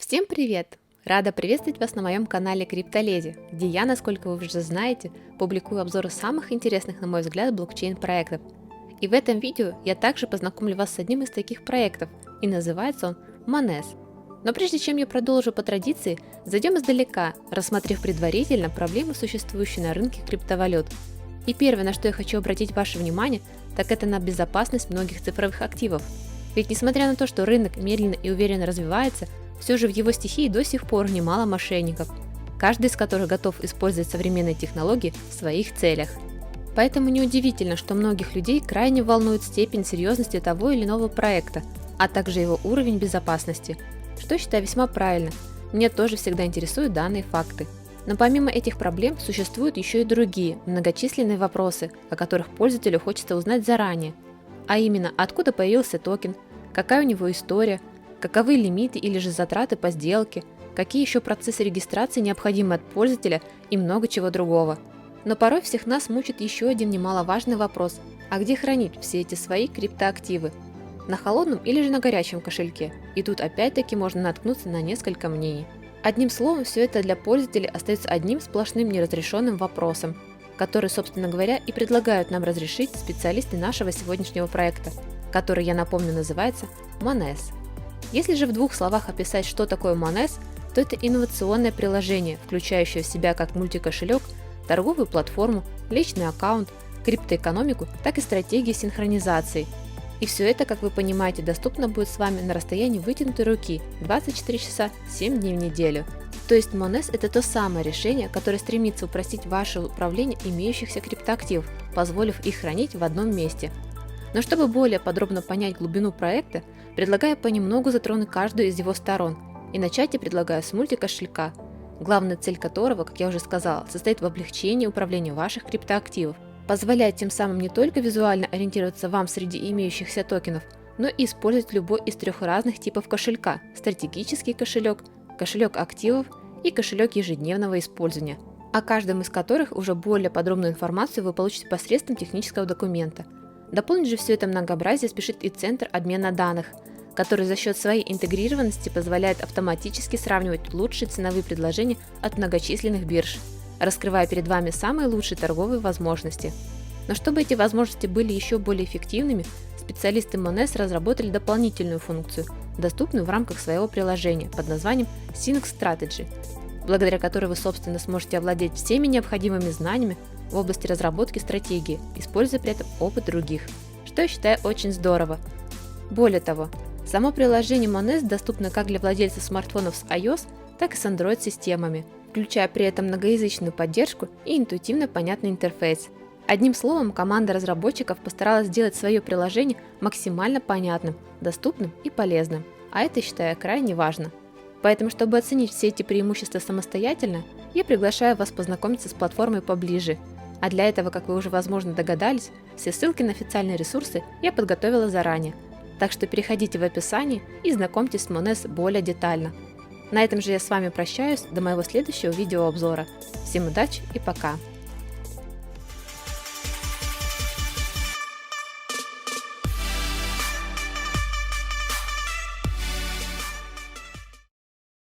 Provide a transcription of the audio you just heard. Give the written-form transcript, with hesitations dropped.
Всем привет! Рада приветствовать вас на моем канале Криптоледи, где я, насколько вы уже знаете, публикую обзоры самых интересных, на мой взгляд, блокчейн-проектов. И в этом видео я также познакомлю вас с одним из таких проектов, и называется он Monese. Но прежде чем я продолжу по традиции, зайдем издалека, рассмотрев предварительно проблемы, существующие на рынке криптовалют. И первое, на что я хочу обратить ваше внимание, так это на безопасность многих цифровых активов. Ведь несмотря на то, что рынок медленно и уверенно развивается, все же в его стихии до сих пор немало мошенников, каждый из которых готов использовать современные технологии в своих целях. Поэтому неудивительно, что многих людей крайне волнует степень серьезности того или иного проекта, а также его уровень безопасности, что считаю весьма правильно. Меня тоже всегда интересуют данные факты. Но помимо этих проблем существуют еще и другие, многочисленные вопросы, о которых пользователю хочется узнать заранее. А именно, откуда появился токен, какая у него история, каковы лимиты или же затраты по сделке, какие еще процессы регистрации необходимы от пользователя и много чего другого. Но порой всех нас мучит еще один немаловажный вопрос: а где хранить все эти свои криптоактивы? На холодном или же на горячем кошельке? И тут опять-таки можно наткнуться на несколько мнений. Одним словом, все это для пользователей остается одним сплошным неразрешенным вопросом, который, собственно говоря, и предлагают нам разрешить специалисты нашего сегодняшнего проекта, который, я напомню, называется Monese. Если же в двух словах описать, что такое Monese, то это инновационное приложение, включающее в себя как мультикошелек, торговую платформу, личный аккаунт, криптоэкономику, так и стратегии синхронизации. И все это, как вы понимаете, доступно будет с вами на расстоянии вытянутой руки 24 часа 7 дней в неделю. То есть Monese – это то самое решение, которое стремится упростить ваше управление имеющихся криптоактивов, позволив их хранить в одном месте. Но чтобы более подробно понять глубину проекта, предлагаю понемногу затронуть каждую из его сторон. И начать я предлагаю с мультикошелька, главная цель которого, как я уже сказала, состоит в облегчении управления ваших криптоактивов, позволяет тем самым не только визуально ориентироваться вам среди имеющихся токенов, но и использовать любой из трех разных типов кошелька: стратегический кошелек, кошелек активов и кошелек ежедневного использования, о каждом из которых уже более подробную информацию вы получите посредством технического документа. Дополнить же все это многообразие спешит и центр обмена данных, который за счет своей интегрированности позволяет автоматически сравнивать лучшие ценовые предложения от многочисленных бирж, раскрывая перед вами самые лучшие торговые возможности. Но чтобы эти возможности были еще более эффективными, специалисты Monese разработали дополнительную функцию, доступную в рамках своего приложения под названием Sync Strategy, благодаря которой вы, собственно, сможете овладеть всеми необходимыми знаниями в области разработки стратегии, используя при этом опыт других, что я считаю очень здорово. Более того, само приложение Monese доступно как для владельцев смартфонов с iOS, так и с Android-системами, включая при этом многоязычную поддержку и интуитивно понятный интерфейс. Одним словом, команда разработчиков постаралась сделать свое приложение максимально понятным, доступным и полезным, а это, считаю, крайне важно. Поэтому, чтобы оценить все эти преимущества самостоятельно, я приглашаю вас познакомиться с платформой поближе. А для этого, как вы уже, возможно, догадались, все ссылки на официальные ресурсы я подготовила заранее. Так что переходите в описание и знакомьтесь с Monese более детально. На этом же я с вами прощаюсь до моего следующего видеообзора. Всем удачи и пока!